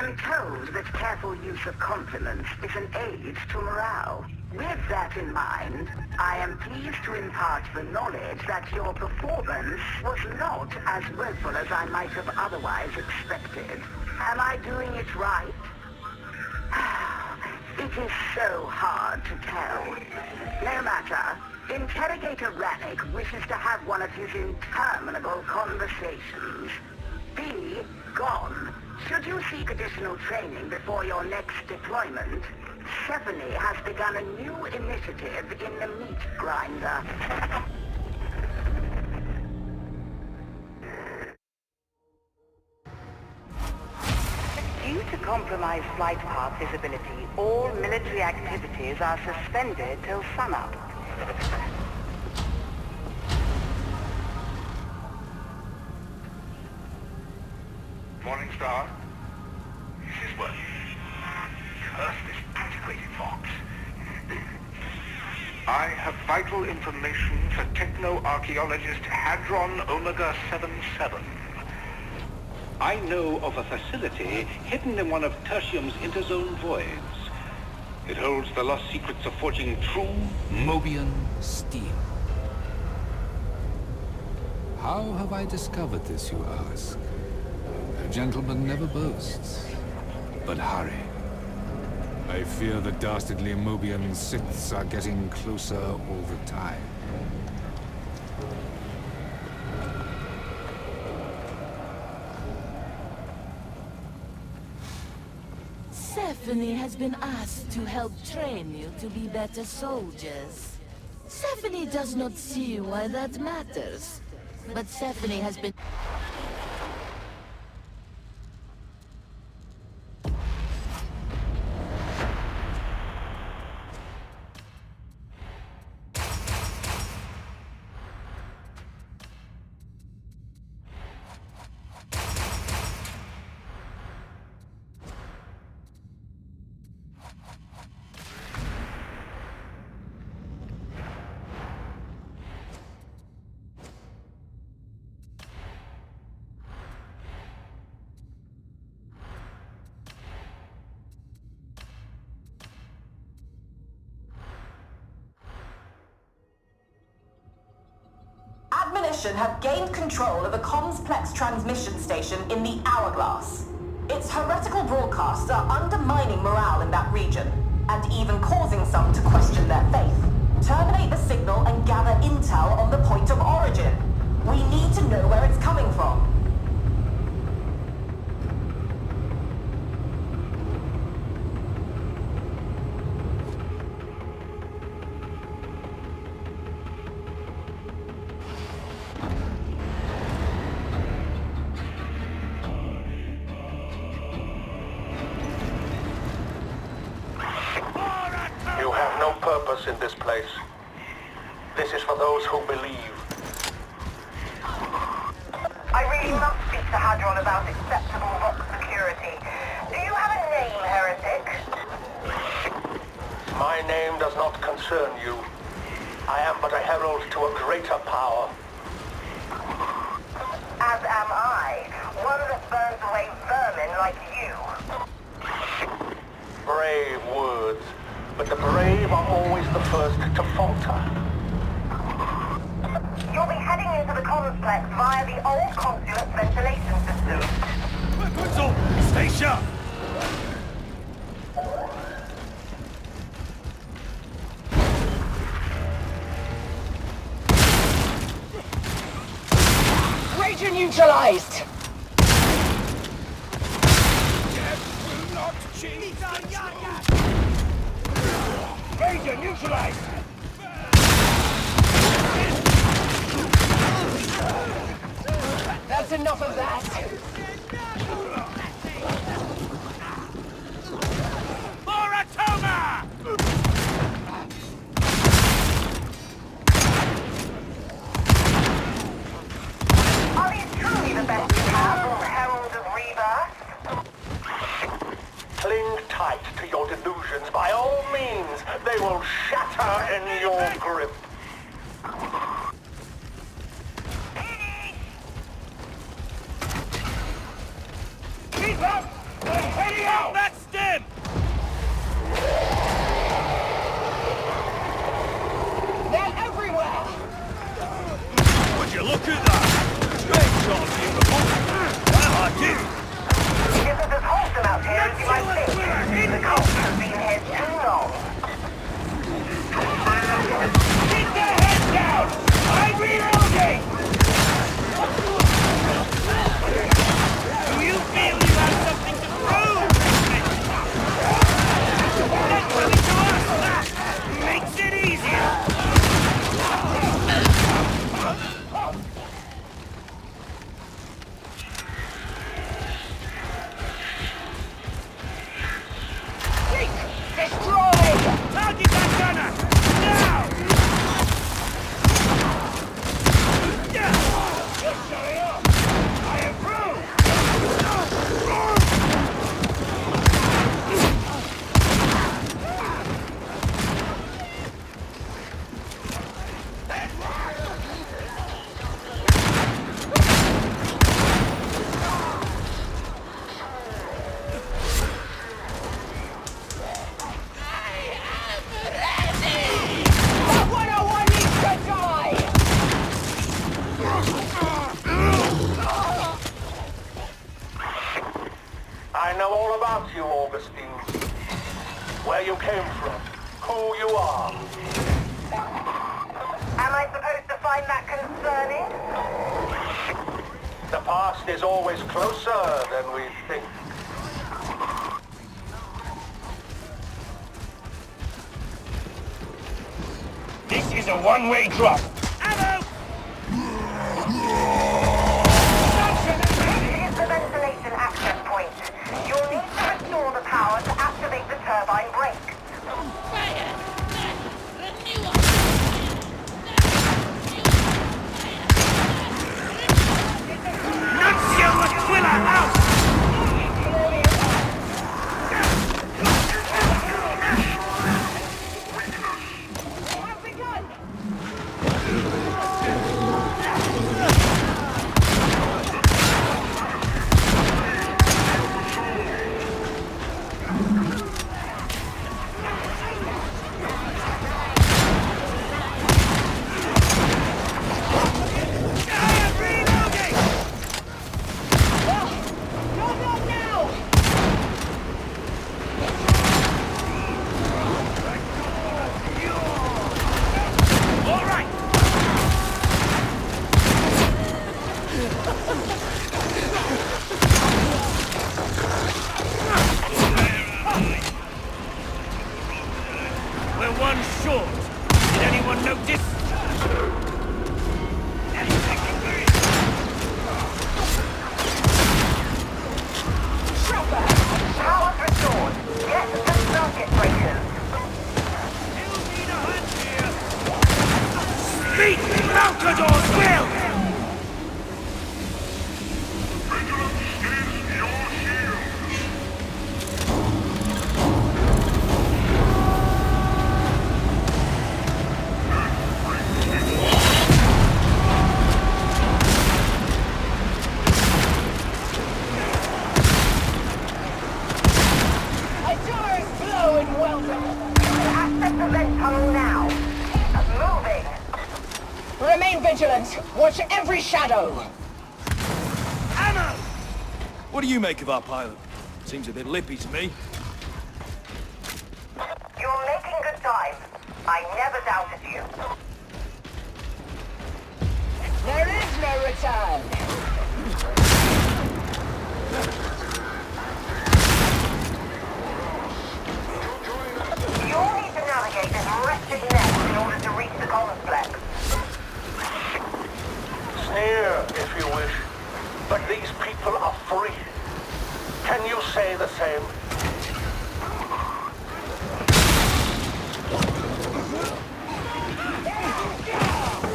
am told that careful use of compliments is an aid to morale. With that in mind, I am pleased to impart the knowledge that your performance was not as woeful as I might have otherwise expected. Am I doing it right? It is so hard to tell. No matter. Interrogator Rannick wishes to have one of his interminable conversations. Be gone. Should you seek additional training before your next deployment, Stephanie has begun a new initiative in the meat grinder. Due to compromised flight path visibility, all military activities are suspended till sunup. Morningstar. This is what? Curse this antiquated fox. I have vital information for techno-archaeologist Hadron Omega 77. I know of a facility hidden in one of Tertium's interzone voids. It holds the lost secrets of forging true Mobian steel. How have I discovered this, you ask? A gentleman never boasts. But hurry. I fear the dastardly Mobian Siths are getting closer all the time. Stephanie has been asked to help train you to be better soldiers. Stephanie does not see why that matters. But Stephanie has been... Admonition have gained control of a Comsplex transmission station in the Hourglass. Its heretical broadcasts are undermining morale in that region, and even causing some to question their faith. Terminate the signal and gather intel on the point of origin. We need to know where it's coming from. You have no purpose in this place. This is for those who believe. I really must speak to Hadron about acceptable Vox security. Do you have a name, heretic? My name does not concern you. I am but a herald to a greater power. As am I. One that burns away vermin like you. Brave words. But the brave are always the first to falter. You'll be heading into the Comsplex via the old consulate's ventilation system. Whistle! Stay sharp! Region neutralized! Death will not cheat! Major neutralized! That's enough of that! Moratoma! Are these truly the best you have, Herald of Rebirth? Cling tight to your delusions by all means. They will shatter in your grip. Keep up! Heading out! That's them! They're everywhere! Would you look at that? Great shot, beautiful. I like it. It isn't as wholesome out here as you might think. The cult has been here too long. Keep their heads down! I'm reloading! Do you feel you have something to prove? They're coming to us! Makes it easier! Destroy! Target that gunner! Now! Shut up! I approve! That 101 needs to die! I know all about you, Augustine. Where you came from, who you are. Am I supposed to find that concerning? The past is always closer than we think. This is a one-way drop. Ammo! Here's the ventilation access point. You'll need to restore the power to activate the turbine brakes. Nuncio Aquila out! Have begun! Reloading! You're not now! All right! We're one short. Did anyone notice? Power's restored. Get the circuit breakers. Speak! Malcador's will! A door is blowing welcome! Access the vent tunnel now. Keep moving. Remain vigilant! Watch every shadow! Ammo! What do you make of our pilot? Seems a bit lippy to me. You're making good time. I never doubted you. There is no return! You'll need to navigate this wretched net in order to reach the complex. Sneer, if you wish. But these people are free. Can you say the same?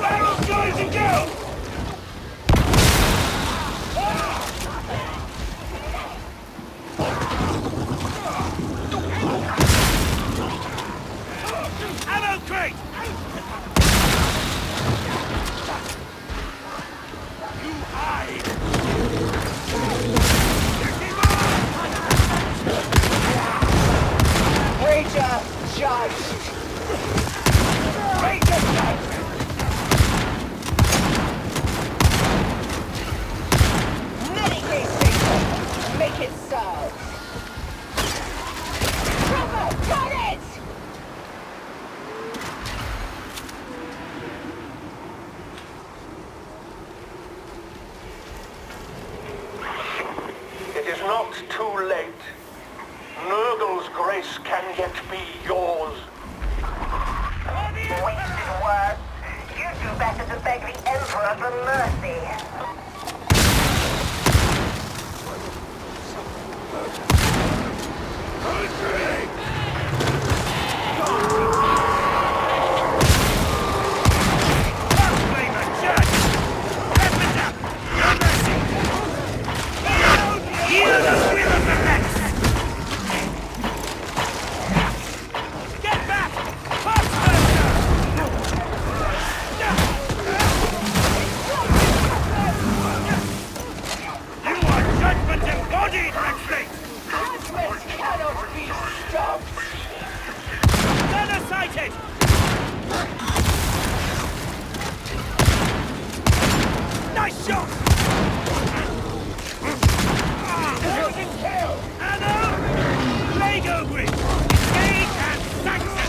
Barrels, guys, and go! Ammo crate! You hide! his soul. Bravo, got it! It is not too late. Nurgle's grace can yet be yours. Wasted words. You do better to beg the Emperor for mercy. Nice shot! Anno! Lego Bridge! Engage and sanction!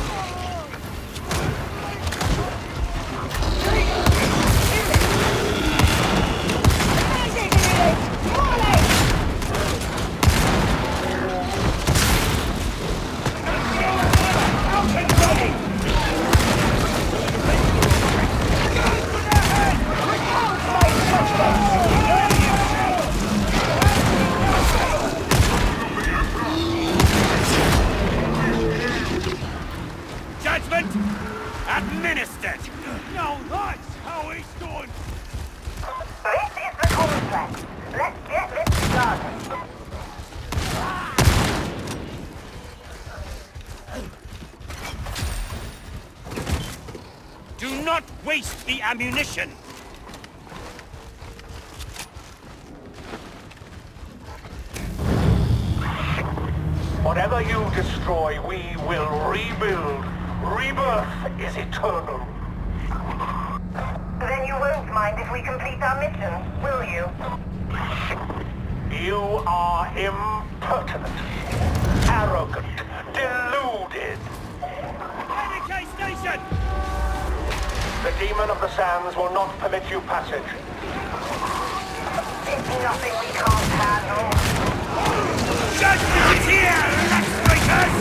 Judgment administered! Now that's how he's done! This is the complex. Let's get this started. Do not waste the ammunition! Whatever you destroy, we will rebuild. Rebirth is eternal. Then you won't mind if we complete our mission, will you? You are impertinent, arrogant, deluded. Renegade Station! The Demon of the Sands will not permit you passage. It's nothing we can't handle. Judgment is here, Blackbreakers!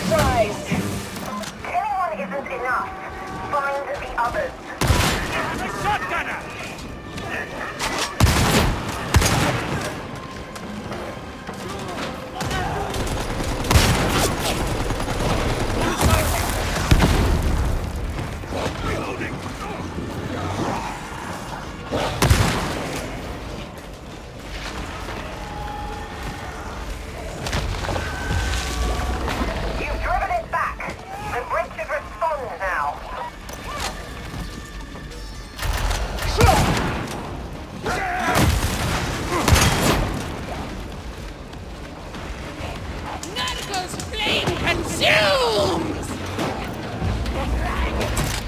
Christ! Killing one isn't enough. Find the others. The shotgunner! You've driven it back. The bridge should respond now. Narcos flame consumes!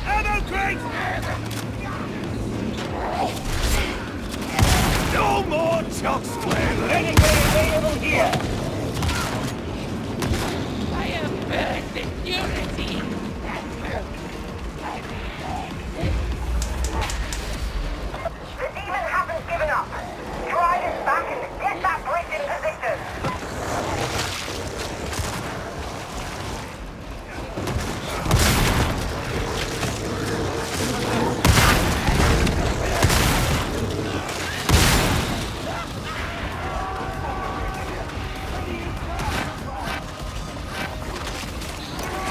Ammo crate! No more chuck square! Renegade available here! I have burned security! The demon hasn't given up. Drive it back and get that bridge in position.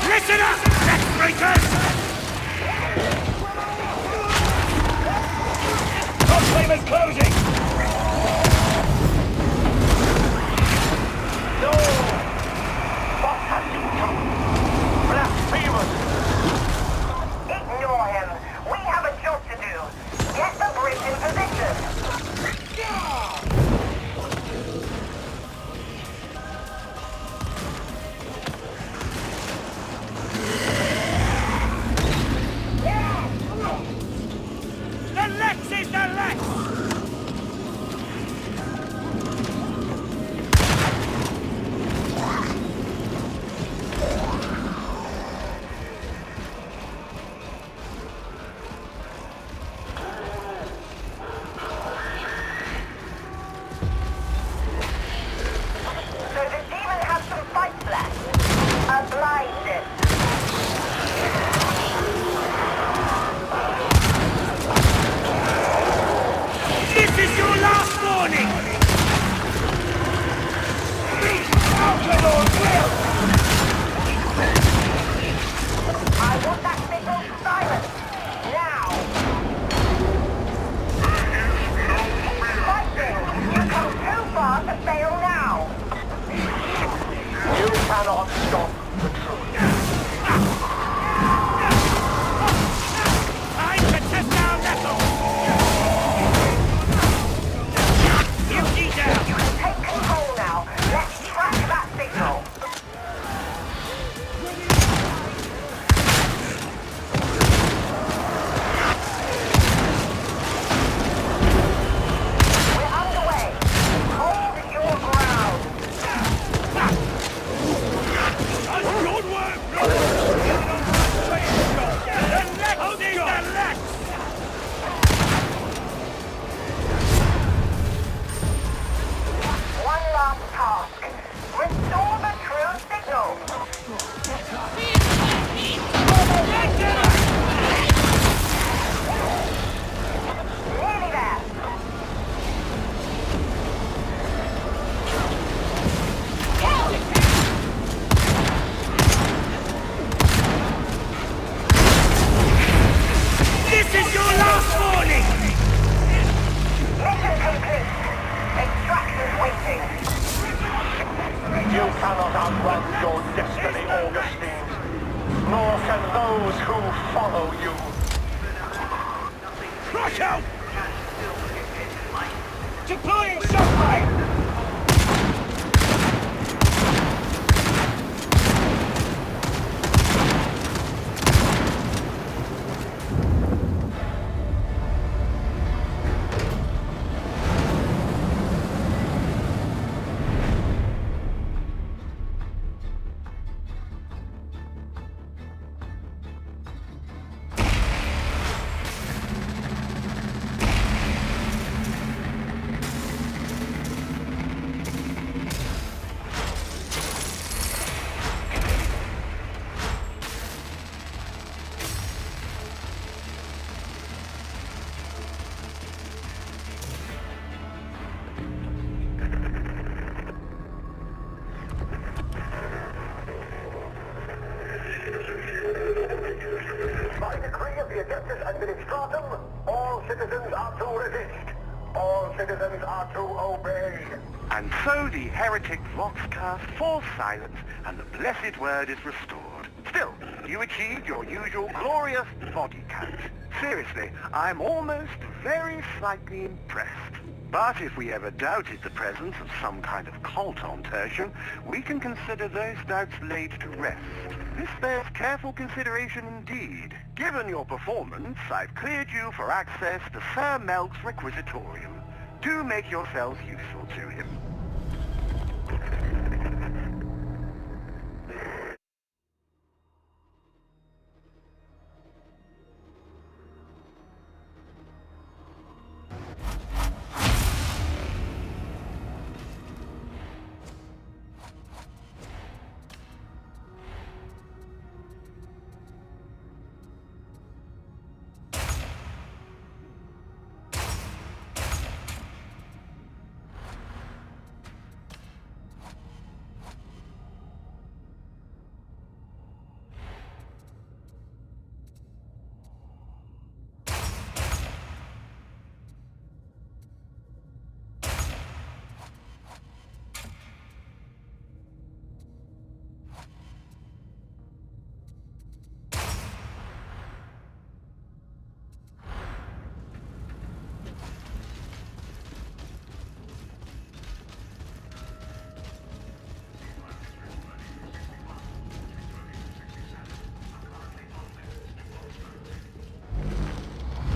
Listen up, Blackbreakers! Flame is closing! No! What have you done? Blasphemous! Ignore him. We have a job to do. Get the bridge in position. The Watch out! Deploying shockwave! By decree of the Adeptus Administratum, all citizens are to resist. All citizens are to obey. And so the heretic Vox cast falls silence, and the blessed word is restored. Still, you achieved your usual glorious body count. Seriously, I'm almost very slightly impressed. But if we ever doubted the presence of some kind of cult on Tertium, we can consider those doubts laid to rest. This bears careful consideration indeed. Given your performance, I've cleared you for access to Sir Melk's Requisitorium. Do make yourselves useful to him.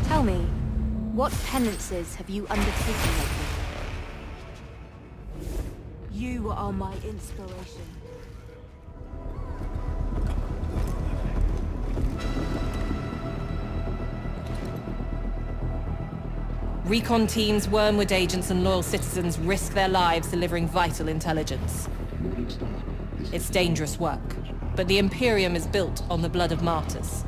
Tell me, what penances have you undertaken lately? You are my inspiration. Recon teams, Wormwood agents, and loyal citizens risk their lives delivering vital intelligence. It's dangerous work, but the Imperium is built on the blood of martyrs.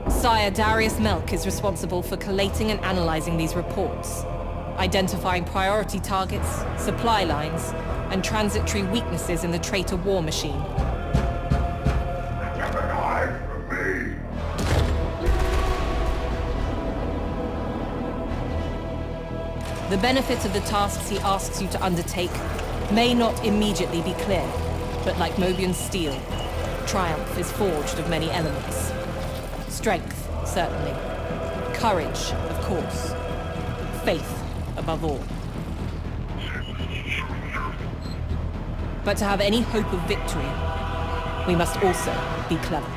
Sire Darius Melk is responsible for collating and analyzing these reports, identifying priority targets, supply lines, and transitory weaknesses in the traitor war machine. The benefit of the tasks he asks you to undertake may not immediately be clear, but like Mobian's steel, triumph is forged of many elements. Strength, certainly. Courage, of course. Faith, above all. But to have any hope of victory, we must also be clever.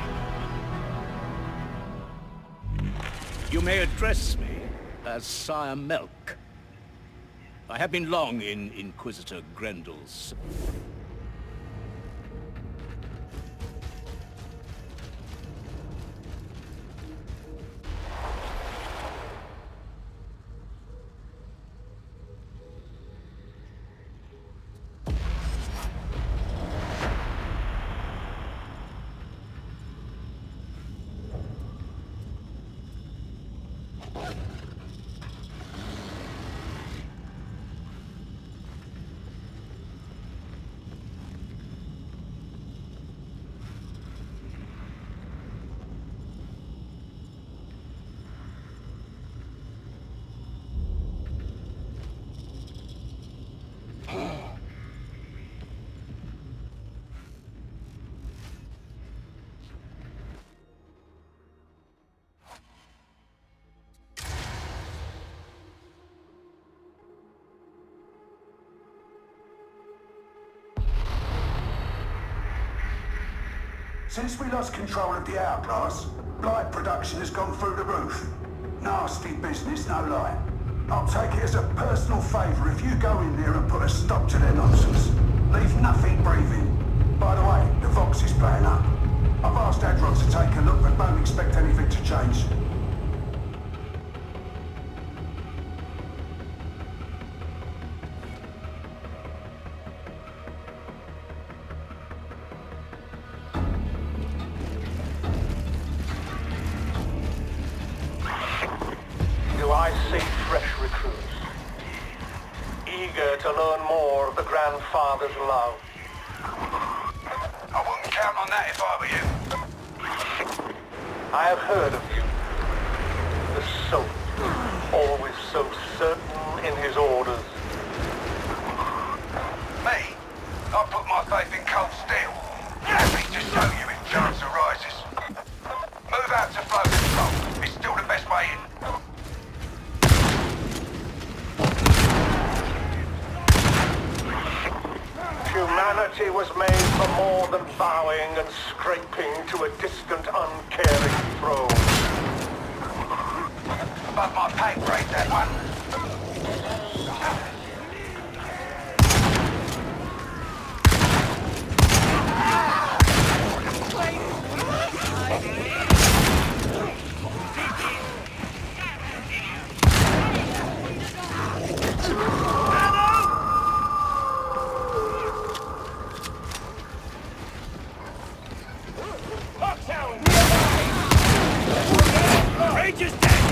You may address me as Sire Melk. I have been long in Inquisitor Grendel's... Since we lost control of the Hourglass, light production has gone through the roof. Nasty business, no lie. I'll take it as a personal favour if you go in there and put a stop to their nonsense. Leave nothing breathing. By the way, the Vox is playing up. I've asked Adron to take a look, but don't expect anything to change. Do I see fresh recruits, eager to learn more of the Grandfather's love? I wouldn't count on that if I were you. I have heard of you. The soldier, always so certain in his orders. Me? I put my faith in cold steel. Happy to show you if chance arises. Move out to flow control. It's still the best way in. Humanity was made for more than bowing and scraping to a distant, uncaring throne. Above my pay grade, that one. Rangers dead!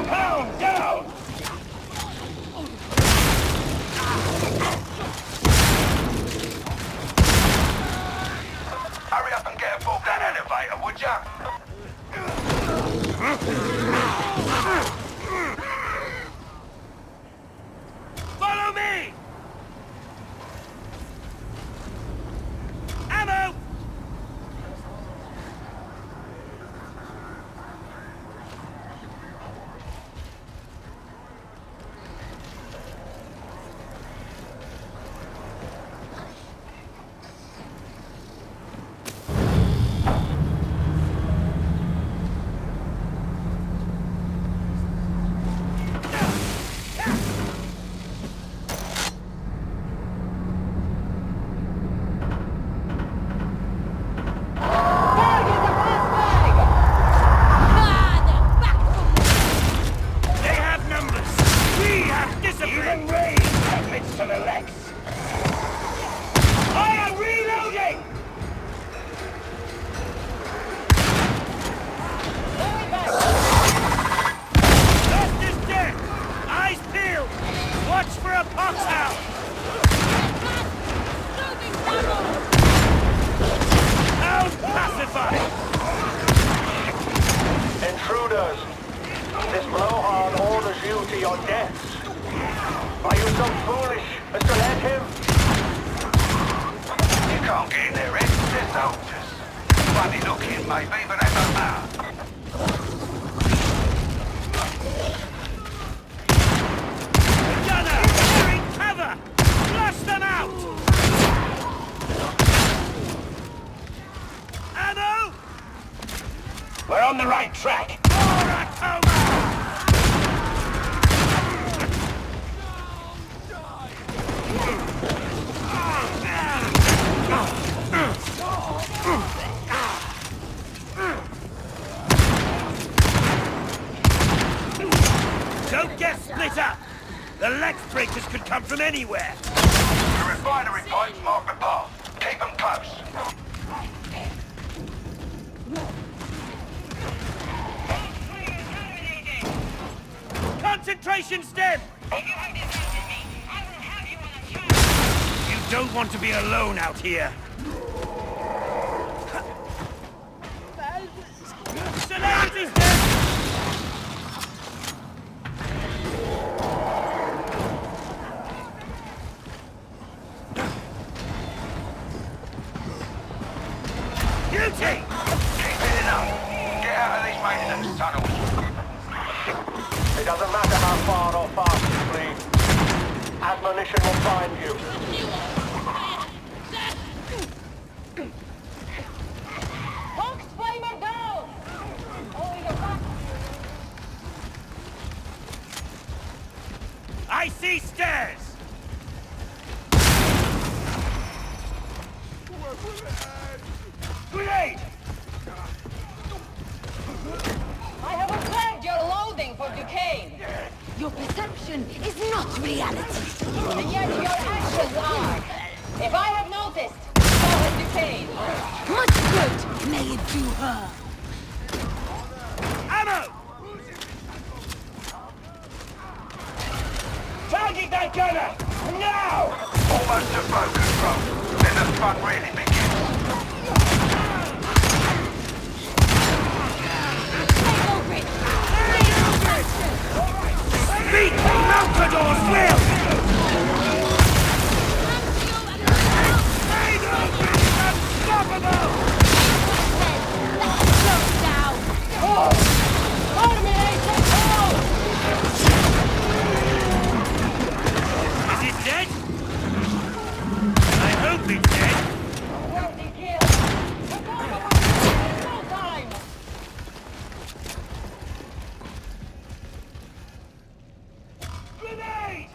Pound down! Hurry up and get aboard that elevator, would ya? Follow me! Ammo! They have numbers! We have discipline! Even rain admits to the Lex! I am reloading! Dust is dead! Eyes peeled! Watch for a poxhound! Hound pacified! Intruders, this blowhard orders you to your deaths. Are you so foolish as to let him? You can't get in there, Ed. They're soldiers. Funny looking, maybe, but that don't matter. Gunner! They're in cover! Flush them out! Ammo! We're on the right track. Don't get split up! The Lex breakers could come from anywhere! The refinery points mark the path. Keep them close. Concentration stem! You don't want to be alone out here! Solarity's dead! Beauty! Keep it up. Get out of these maintenance tunnels. It doesn't matter how far or fast you flee. Admiral premonition will find you. Fox Flamer down! Oh, you're back. I see stairs! Grenade! I have observed your loathing for Duquesne. Your perception is not reality. And yet your actions are. If I have noticed, so has Duquesne. Much good may it do her. Ammo! Target that gunner! Now! Almost a focus, bro. Then the fun really begins. Beat Malcador's will! Unstoppable! Is it dead? I hope it's dead. Grenade!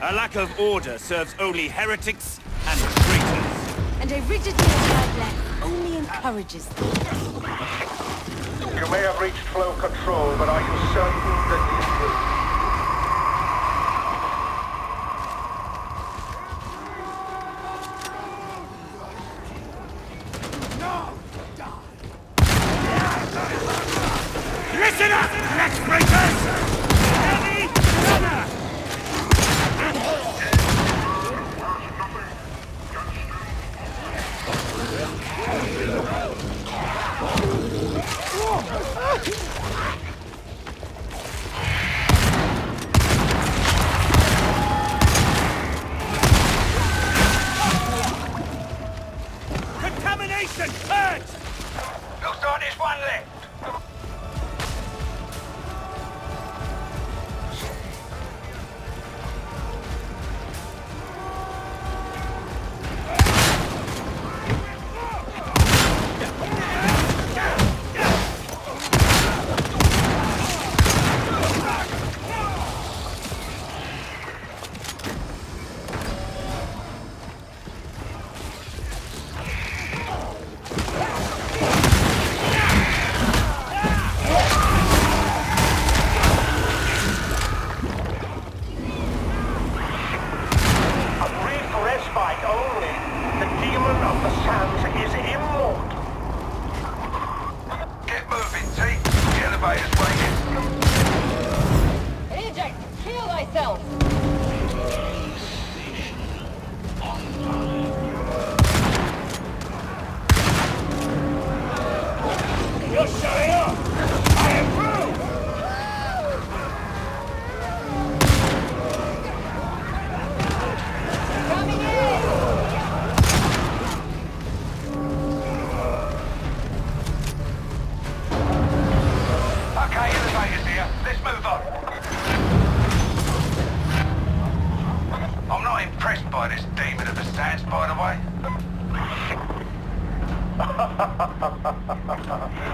A lack of order serves only heretics and traitors. And a rigid guideline only encourages them. You may have reached flow control, but are you certain that you will? Listen up, flesh breakers! Heavy gunner! Contamination! Purge! Looks like there's one left.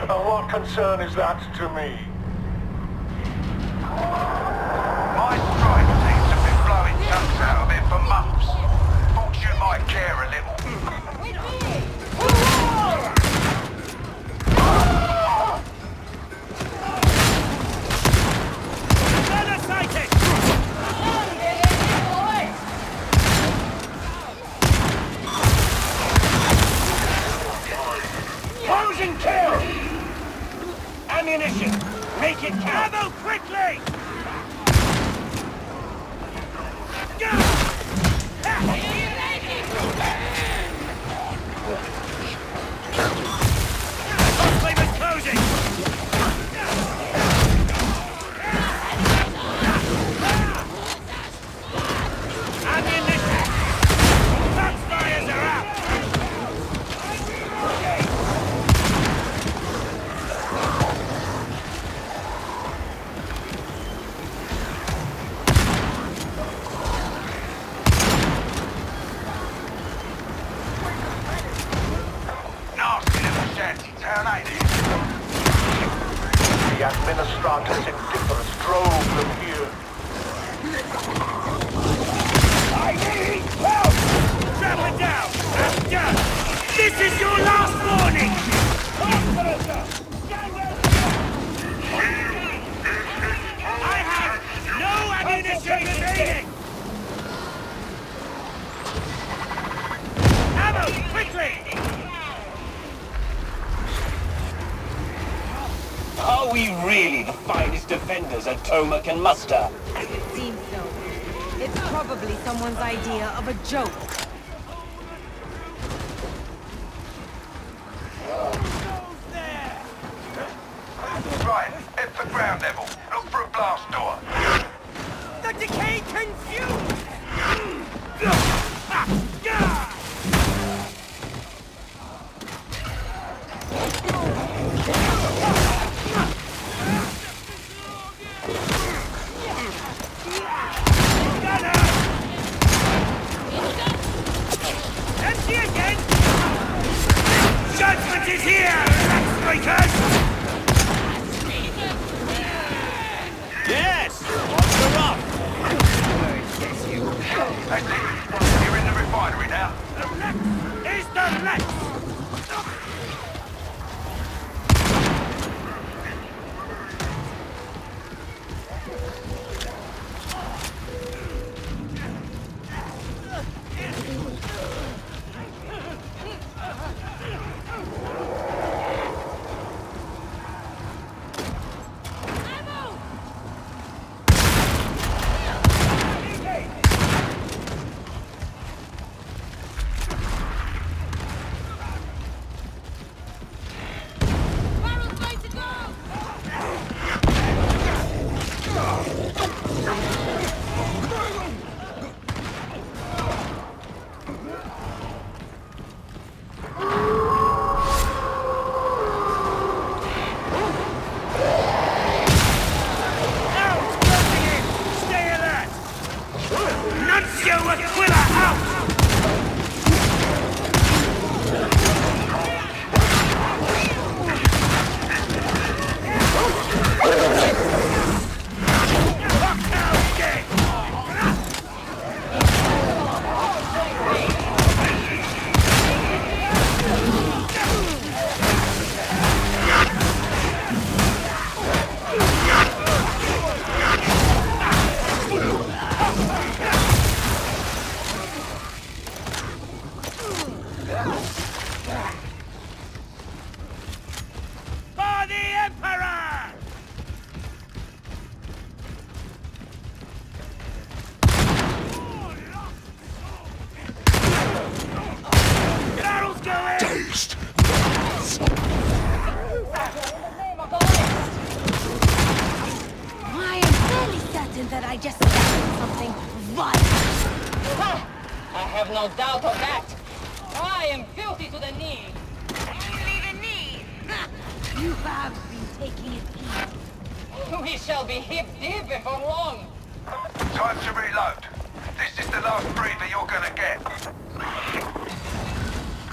And what concern is that to me? My stripe seems to be blowing chunks out of it for months. Thought you might care a little. Closing kill! Ammunition! Make it count! Ammo quickly! Go! Administrator's indifference drove them here. I need help! Drop it down! I'm done! This is your last warning! I have no ammunition remaining! Ammo, quickly! Are we really the finest defenders that Toma can muster? It seems so. It's probably someone's idea of a joke. Right, head for ground level. Look for a blast door. The decay confused! Empty again! Judgment is here, Blackstrikers! Yes! What's the rock? You're in the refinery now. The Lex is the Lex! That I just said something violent. I have no doubt of that. I am filthy to the knee. Even me. You have been taking it easy. We shall be hip deep before long. Time to reload. This is the last breather you're gonna get.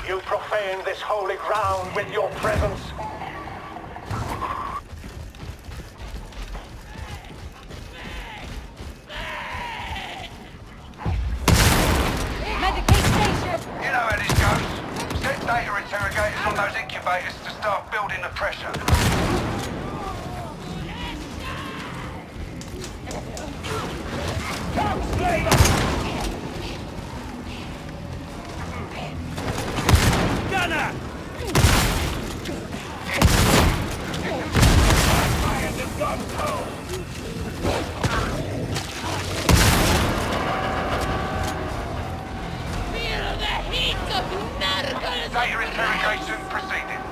You profane this holy ground with your presence. You know how this goes. Set data interrogators on those incubators to start building the pressure. Gunner! Fire the gun home! Narcos! Data interrogation proceeding.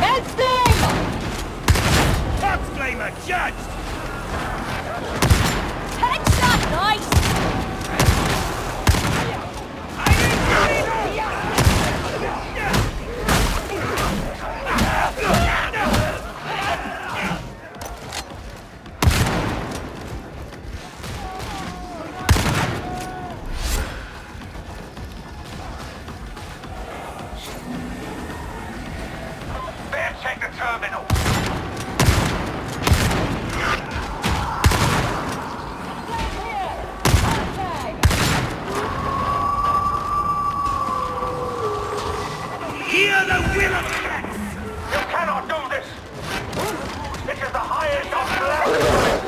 That's them! Fox Flamer judged! Headshot, nice! Better check the terminal. Hear the will of Flex! You cannot do this! This is the highest of levels!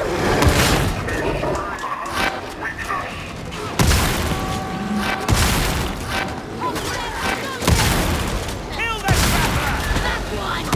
Kill that trapper! That one!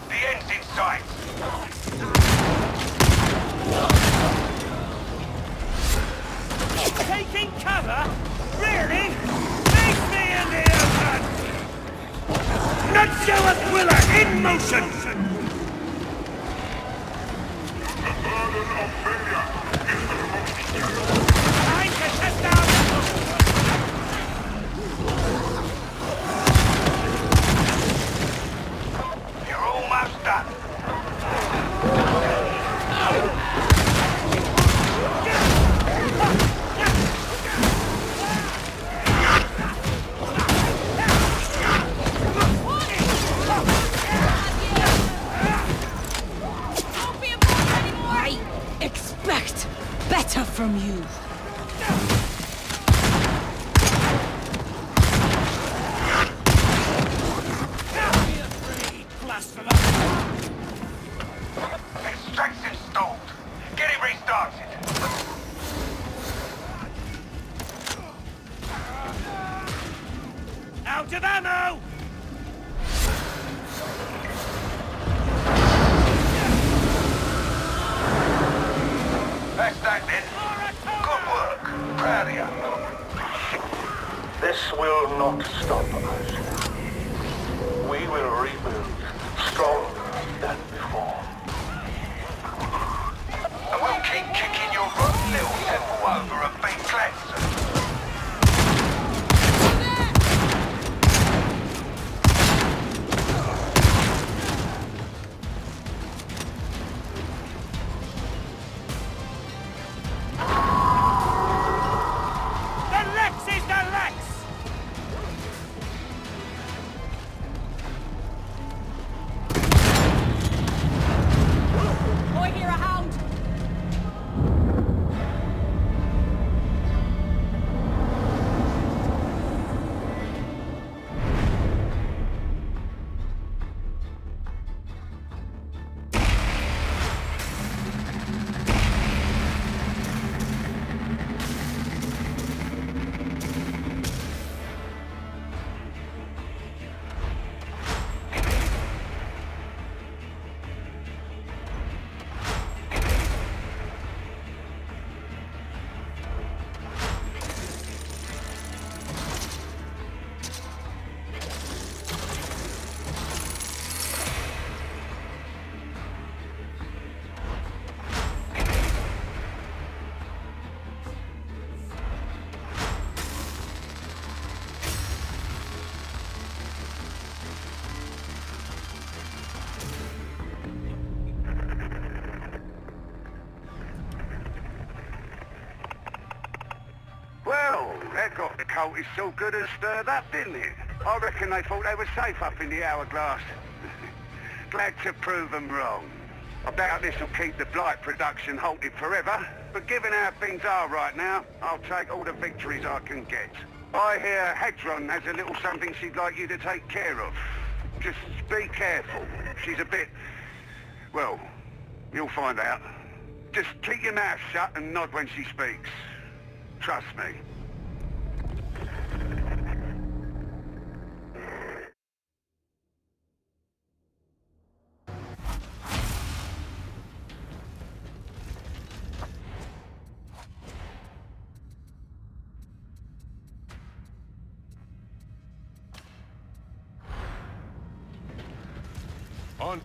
The end's in sight! Taking cover? Really? Face me in the open! Nuncio Aquila in motion! Time to test out! You're almost done. I expect better from you. Extraction stalled. Get it restarted. Out of ammo! That's that then. Good work. Proud of you. This will not stop us. We will rebuild stronger than before. And we'll keep kicking your rotten little temple over a big cleanser. The Lex is the Lex! Boy, hear a hound! Well, that got the cultists so good and stirred up, didn't it? I reckon they thought they were safe up in the Hourglass. Glad to prove them wrong. I doubt this will keep the Blight production halted forever, but given how things are right now, I'll take all the victories I can get. I hear Hedron has a little something she'd like you to take care of. Just be careful. She's a bit... well, you'll find out. Just keep your mouth shut and nod when she speaks. Trust me. On.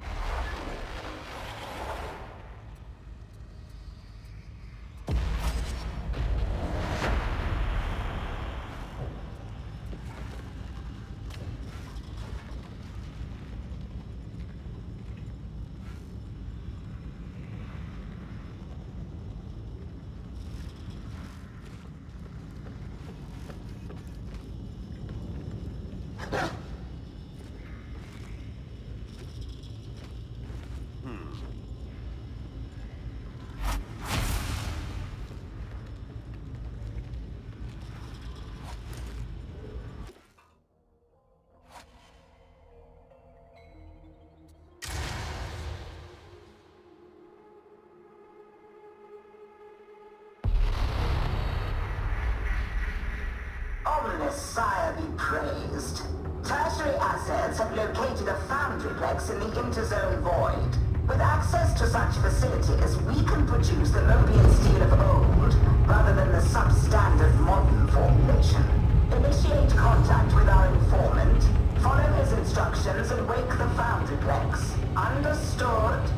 Sire be praised. Tertiary assets have located a foundryplex in the interzone void. With access to such facilities, we can produce the Mobian steel of old, rather than the substandard modern formulation. Initiate contact with our informant, follow his instructions, and wake the foundryplex. Understood?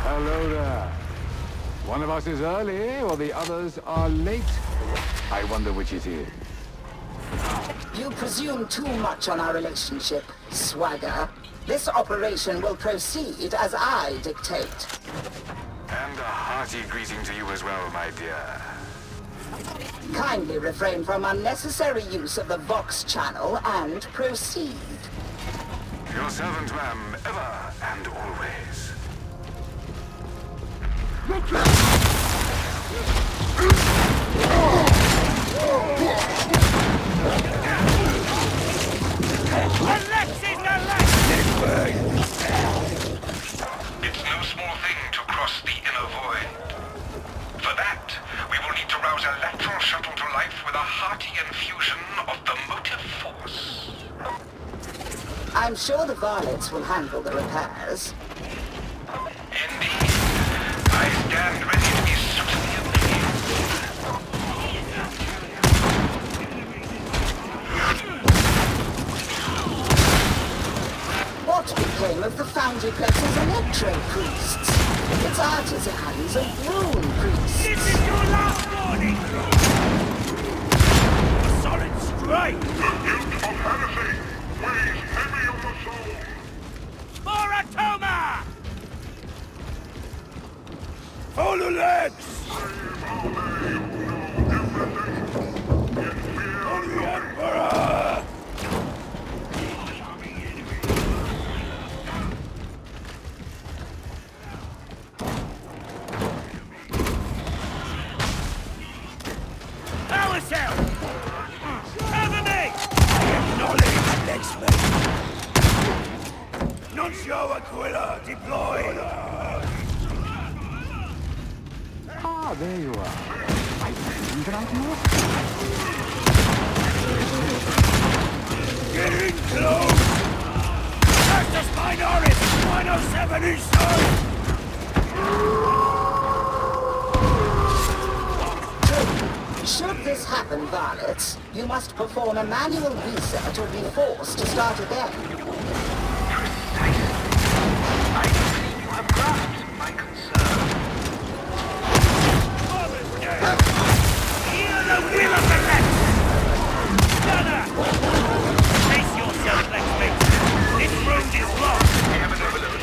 Hello there. One of us is early, or the others are late. I wonder which it is. You presume too much on our relationship, Swagger. This operation will proceed as I dictate. And a hearty greeting to you as well, my dear. Kindly refrain from unnecessary use of the Vox channel and proceed. Your servant, ma'am, ever and always. It's no small thing to cross the inner void. For that, we will need to rouse a lateral shuttle to life with a hearty infusion of the motive force. I'm sure the varlets will handle the repairs. Indeed. I stand ready to be suitably obeyed. What became of the foundryplex's electro-priests? Its artisans and rune priests. This is your last warning! A solid strike! The guilt of heresy weighs heavy on the soul. Moratoma! Follow legs! On the Emperor! Ourselves! Cover me! Acknowledge, Lexman! Nuncio Aquila deployed! Ah, there you are. I think right now. Getting close! Access Minoris! 107 Eastern! Should this happen, varlets, you must perform a manual reset or be forced to start again. I see you have grasped my concern. Hear the will of the left! Stunner! Brace yourself, Lexmate! This road is locked! I have an overload.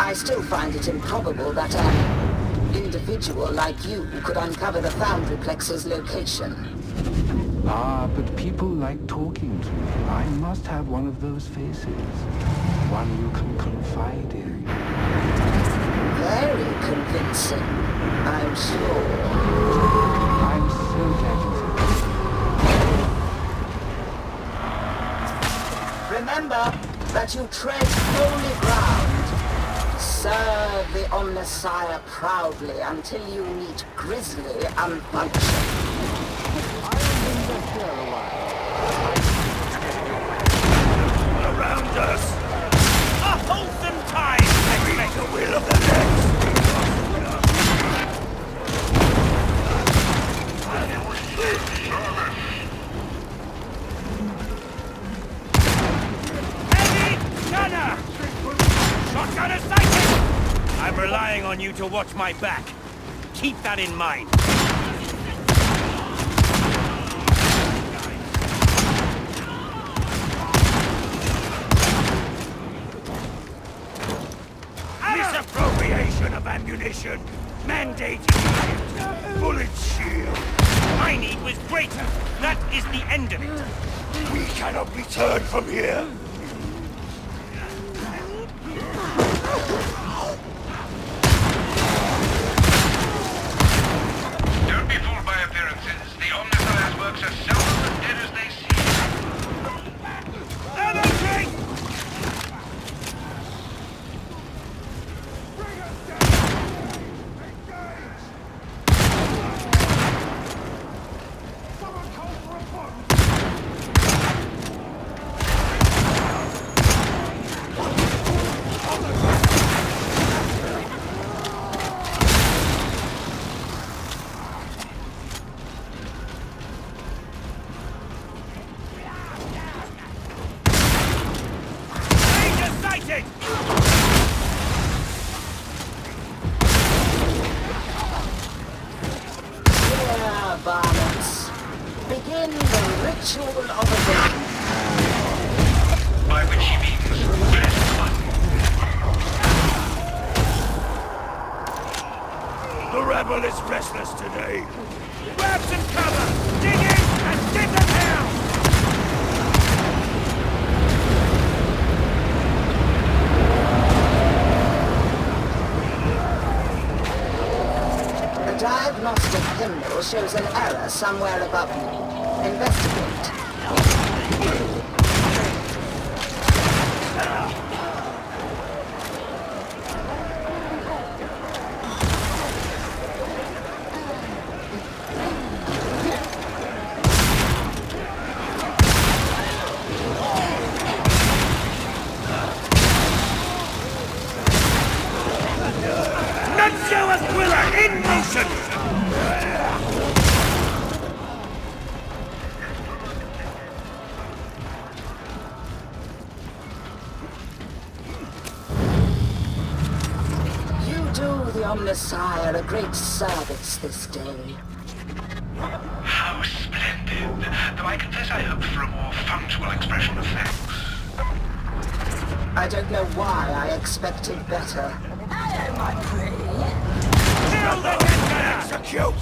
I still find it improbable that an individual like you could uncover the Foundryplex's location. Ah, but people like talking to me. I must have one of those faces. One you can confide in. Very convincing, I'm sure. I'm so glad you said that. Remember that you tread holy ground. Serve the Omnissiah proudly until you meet grisly unfunction. Around us! A wholesome time! Let's make a will of the next! Heavy gunner! Shotgunner sighted! I'm relying on you to watch my back. Keep that in mind. Misappropriation of ammunition! Mandated unit! Bullet shield! My need was greater! That is the end of it! We cannot return from here! Don't be fooled by appearances. The Omnissiah's works are seldom as dead as they seem. Energy! Here, varmints. Begin the ritual of awakening. By which he means blessed one. The rebel is restless today. Grab some cover! Dig in and dig them down! The diagnostic hymnal shows an error somewhere above me. Investigate. Nuncio Aquila in motion! You do the Omnissiah a great service this day. How splendid. Though I confess I hoped for a more functional expression of thanks. I don't know why I expected better. Hello, my pretty. Kill the dead! Execute!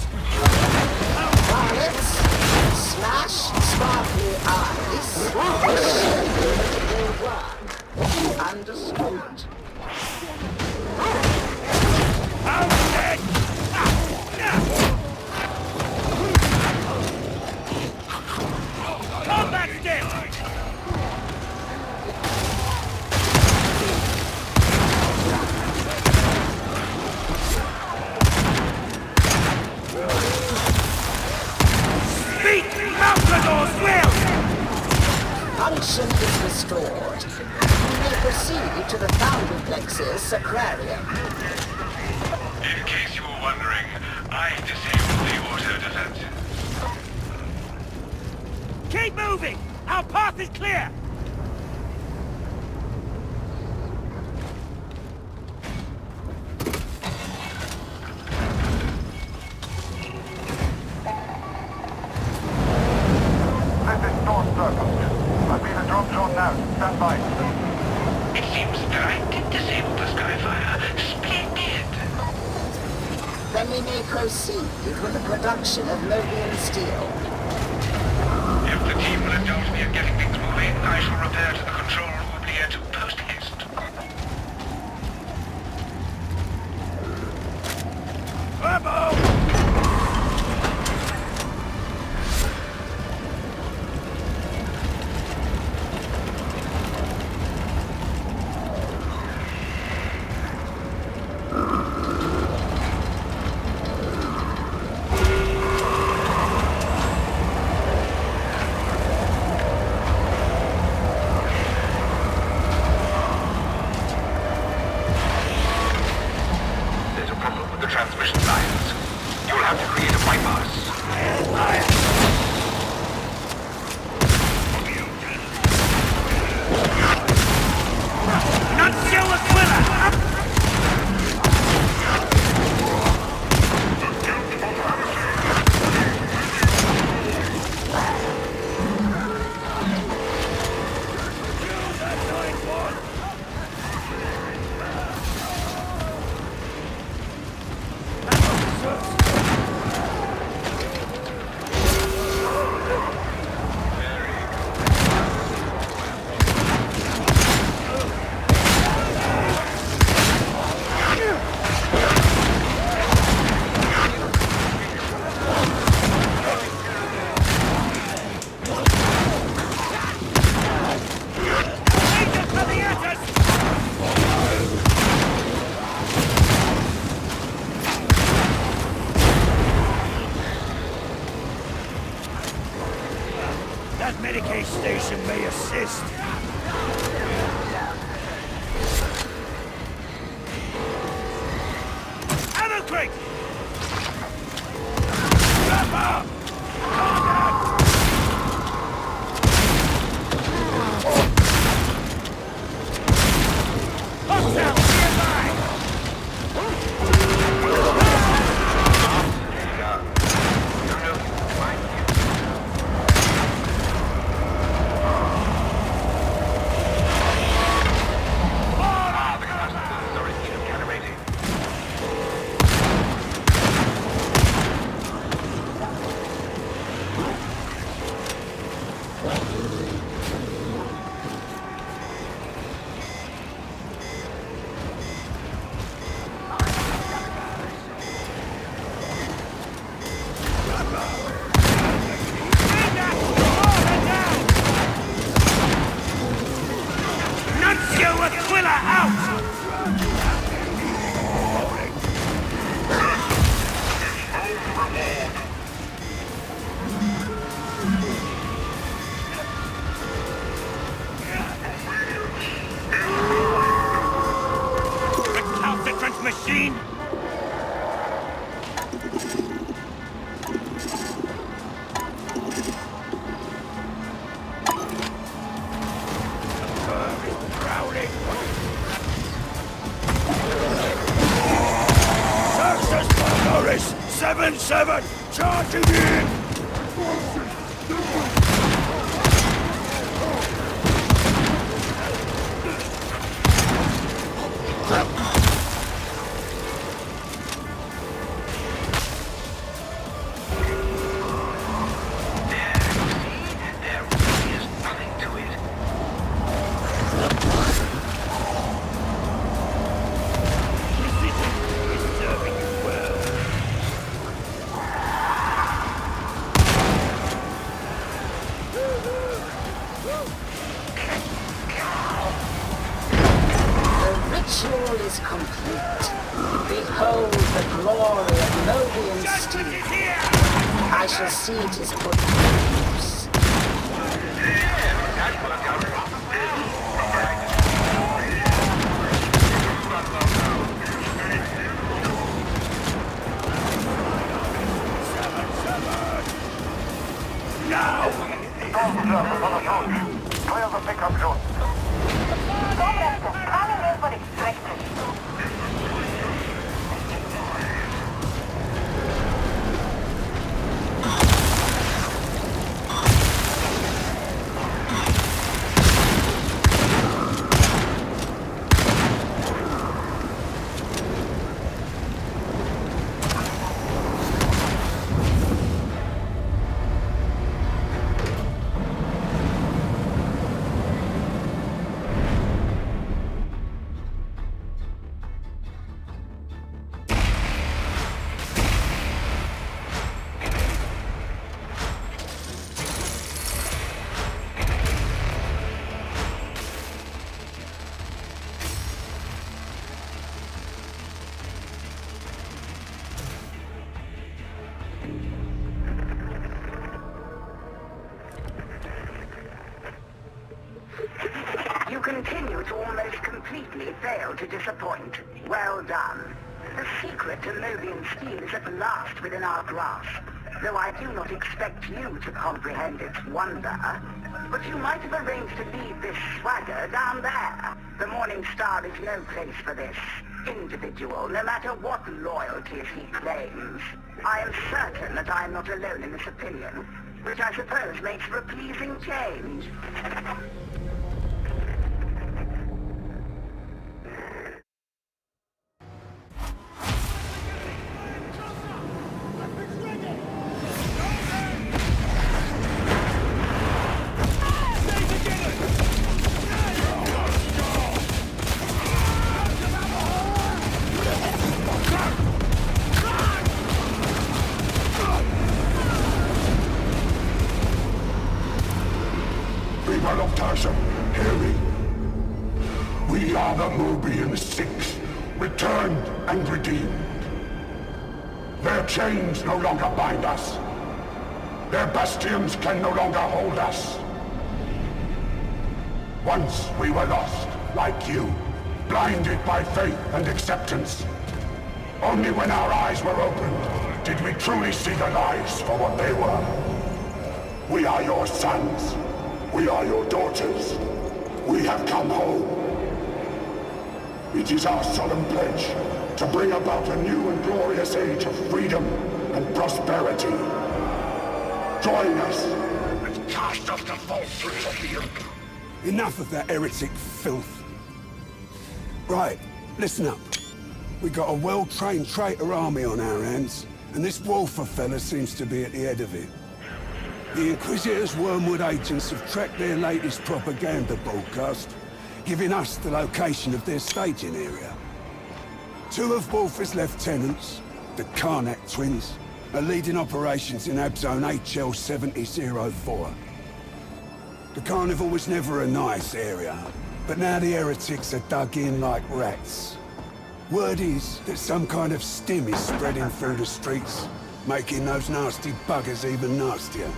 Violets, slash sparkly eyes, will work. Understood. I'm dead! Combat still! Speak! Malcador's will! Function is restored. You may proceed to the Foundryplex's Sacrarium. In case you were wondering, I disabled the auto-defenses. Keep moving! Our path is clear! This is Storm Circle. I've been a drop zone now. Stand by. It seems that I did disable the Skyfire. Splendid! Then we may proceed with the production of Mobian steel. If the team will indulge me in getting things moving, I shall repair to the control oubliette post-haste. Transmission lines. You'll have to create a bypass. Nuncio Aquila! That Medicaid station may assist. Ammo crate! Stop up! Hostile nearby! Aquila out! Recalcitrant machine! Norris 7-7, charging in! Ritual is complete. Behold the glory of Mobian steel. I shall see it is put to use. Now! Clear the pickup zone. continue to almost completely fail to disappoint. Well done. The secret to Mobian steel is at last within our grasp, though I do not expect you to comprehend its wonder. But you might have arranged to leave this swagger down there. The Morning Star is no place for this individual, no matter what loyalties he claims. I am certain that I am not alone in this opinion, which I suppose makes for a pleasing change. People of Tarsham, hear me. We are the Mobian Six, returned and redeemed. Their chains no longer bind us. Their bastions can no longer hold us. Once we were lost, like you, blinded by faith and acceptance. Only when our eyes were opened did we truly see the lies for what they were. We are your sons. We are your daughters. We have come home. It is our solemn pledge to bring about a new and glorious age of freedom and prosperity. Join us and cast off the falsehoods of the Empire. Enough of that heretic filth. Right, listen up. We got a well-trained traitor army on our hands, and this Walther fella seems to be at the head of it. The Inquisitor's Wormwood agents have tracked their latest propaganda broadcast, giving us the location of their staging area. Two of Walther's lieutenants, the Karnak twins, are leading operations in Abzone HL 7004. The Carnival was never a nice area, but now the heretics are dug in like rats. Word is that some kind of stim is spreading through the streets, making those nasty buggers even nastier.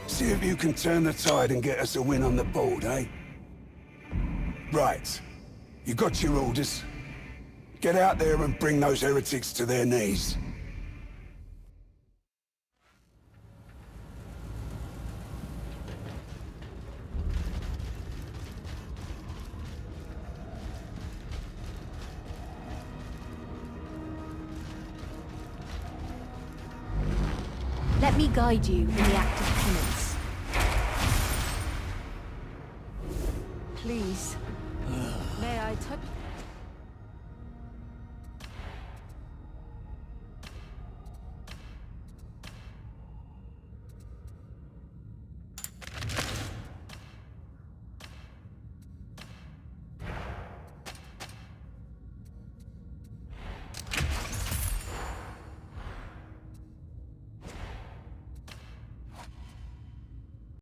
See if you can turn the tide and get us a win on the board, eh? Right. You got your orders. Get out there and bring those heretics to their knees. Let me guide you in the act of penance. Please. May I touch...